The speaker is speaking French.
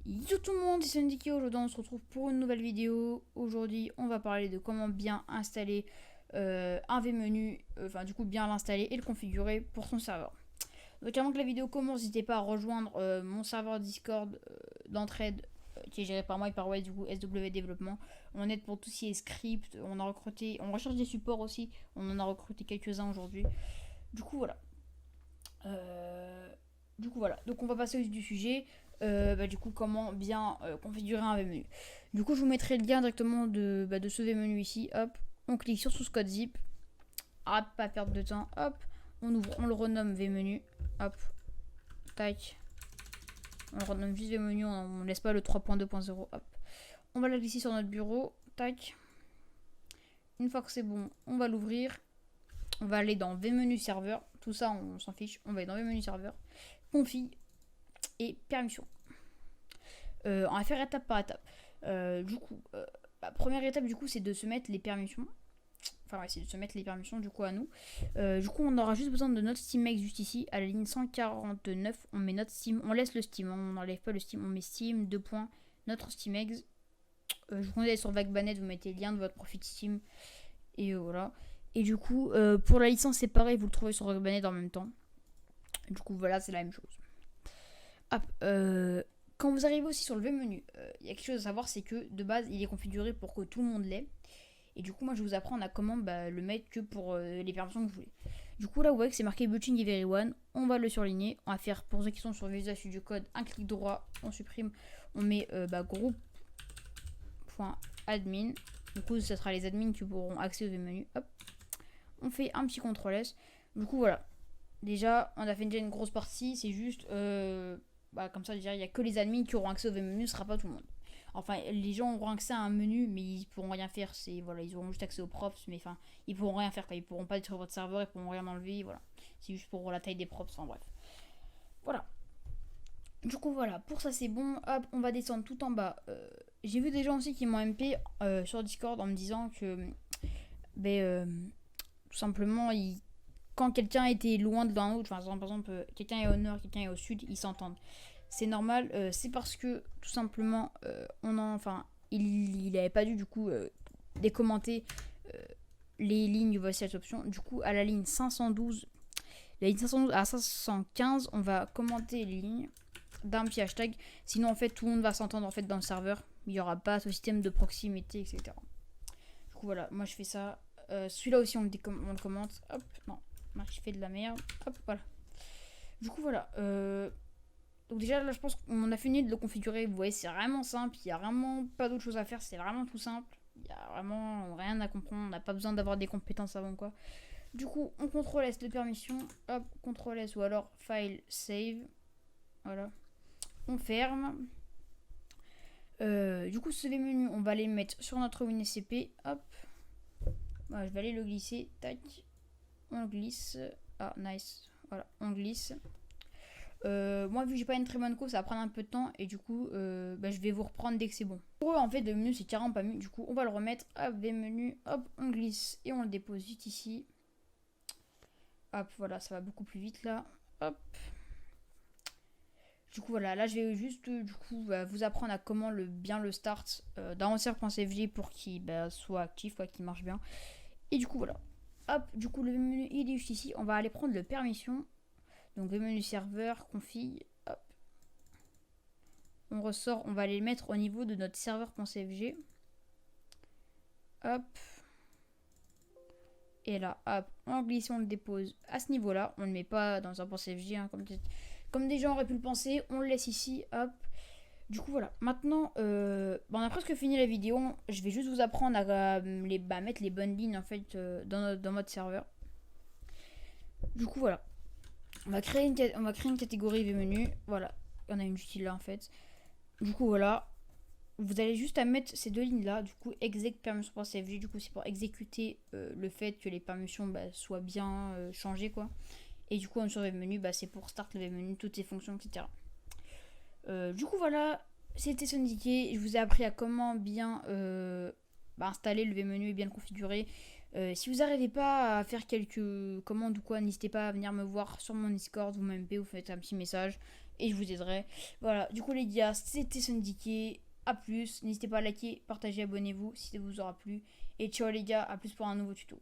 Yo tout le monde, c'est Syndiqué. Aujourd'hui on se retrouve pour une nouvelle vidéo. Aujourd'hui on va parler de comment bien installer un vMenu, enfin du coup bien l'installer et le configurer pour son serveur. Donc avant que la vidéo commence, n'hésitez pas à rejoindre mon serveur Discord d'entraide qui est géré par moi et par du coup SW Développement. On aide pour tout ce qui est script, on recherche des supports aussi, on en a recruté quelques-uns aujourd'hui. Du coup voilà. Donc on va passer au vif du sujet. Du coup, comment bien configurer un vMenu. Du coup, je vous mettrai le lien directement de ce vMenu ici. Hop, on clique sur ce code zip. Hop, pas perdre de temps. Hop, on ouvre, on le renomme vMenu. Hop, tac. On le renomme juste vMenu, on laisse pas le 3.2.0. Hop, on va la glisser sur notre bureau. Tac. Une fois que c'est bon, on va l'ouvrir. On va aller dans vMenu serveur. Tout ça, on s'en fiche. On va aller dans vMenu serveur. Config et permission. On va faire étape par étape. La première étape, du coup, c'est de se mettre les permissions. Enfin, ouais, c'est de se mettre les permissions, du coup, à nous. Du coup, on aura juste besoin de notre SteamX juste ici. À la ligne 149, on met notre Steam. On laisse le Steam, on n'enlève pas le Steam. On met Steam, notre SteamX. Je vous conseille sur Vagbanet, vous mettez le lien de votre profil Steam. Et voilà. Et du coup, pour la licence, c'est pareil, vous le trouvez sur Vagbanet en même temps. Du coup, voilà, c'est la même chose. Hop, quand vous arrivez aussi sur le vMenu, il y a quelque chose à savoir, c'est que de base, il est configuré pour que tout le monde l'ait. Et du coup, moi, je vais vous apprendre à comment le mettre que pour les permissions que vous voulez. Du coup, là, vous voyez que c'est marqué Butching Everyone. On va le surligner. On va faire, pour ceux qui sont sur Visual Studio Code, un clic droit, on supprime. On met groupe.admin. Du coup, ce sera les admins qui pourront accéder au vMenu. Hop. On fait un petit CTRL S. Du coup, voilà. Déjà, on a fait déjà une grosse partie. C'est juste... comme ça, il n'y a que les admins qui auront accès au menu, ce sera pas tout le monde. Enfin, les gens auront accès à un menu, mais ils pourront rien faire. Voilà, ils auront juste accès aux props, mais enfin, ils pourront rien faire. Ils pourront pas détruire votre serveur, ils pourront rien enlever. Voilà, c'est juste pour la taille des props. Enfin bref, voilà. Du coup, voilà, pour ça c'est bon. Hop, on va descendre tout en bas. J'ai vu des gens aussi qui m'ont MP sur Discord en me disant que, tout simplement, quand quelqu'un était loin de l'un autre, par exemple, quelqu'un est au nord, quelqu'un est au sud, ils s'entendent. C'est normal, c'est parce que tout simplement, il n'avait pas dû du coup décommenter les lignes voici cette option. Du coup, à la ligne 512, la ligne 512 à 515, on va commenter les lignes d'un petit hashtag. Sinon, en fait, tout le monde va s'entendre en fait dans le serveur. Il n'y aura pas ce système de proximité, etc. Du coup, voilà, moi je fais ça. Celui-là aussi, on le commente. Hop, non, je fais de la merde. Hop, voilà. Du coup, voilà. Donc déjà, là, je pense qu'on a fini de le configurer. Vous voyez, c'est vraiment simple. Il n'y a vraiment pas d'autre chose à faire. C'est vraiment tout simple. Il n'y a vraiment rien à comprendre. On n'a pas besoin d'avoir des compétences avant, quoi. Du coup, on CTRL S de permission. Hop, CTRL S ou alors File, Save. Voilà. On ferme. Du coup, ce menu, on va aller le mettre sur notre WinSCP. Hop. Voilà, je vais aller le glisser. Tac. On le glisse. Ah, nice. Voilà, on glisse. Moi, vu que j'ai pas une très bonne course, ça va prendre un peu de temps et du coup, je vais vous reprendre dès que c'est bon. Pour eux, en fait, le menu c'est carrément pas mieux. Du coup, on va le remettre. Hop, menu, hop, on glisse et on le dépose vite ici. Hop, voilà, ça va beaucoup plus vite là. Hop. Du coup, voilà, là je vais juste vous apprendre à comment bien le start dans serve.cfg pour qu'il soit actif, qu'il marche bien. Et du coup, voilà. Hop, du coup, le menu il est juste ici. On va aller prendre le permission. Donc, le menu serveur, config, hop. On ressort, on va aller le mettre au niveau de notre serveur.cfg. Hop. Et là, hop, on glisse, on le dépose à ce niveau-là. On ne le met pas dans un .cfg, hein, comme des gens auraient pu le penser. On le laisse ici, hop. Du coup, voilà. Maintenant, on a presque fini la vidéo. Je vais juste vous apprendre à mettre les bonnes lignes, en fait, dans votre serveur. Du coup, voilà. On va créer une catégorie vMenu. Voilà. On a une utile là, en fait. Du coup, voilà. Vous allez juste à mettre ces deux lignes là. Du coup, exec permission.cfg. Du coup, c'est pour exécuter le fait que les permissions soient bien changées, quoi. Et du coup, sur le menu, c'est pour start le menu, toutes ses fonctions, etc. Du coup, voilà. C'était Syndiqué. Je vous ai appris à comment bien installer le menu et bien le configurer. Si vous n'arrivez pas à faire quelques commandes ou quoi, n'hésitez pas à venir me voir sur mon Discord, vous m'appelez, vous faites un petit message. et je vous aiderai. Voilà, du coup les gars, c'était Syndiqué. A plus, n'hésitez pas à liker, partager, abonnez-vous si ça vous aura plu. Et ciao les gars, à plus pour un nouveau tuto.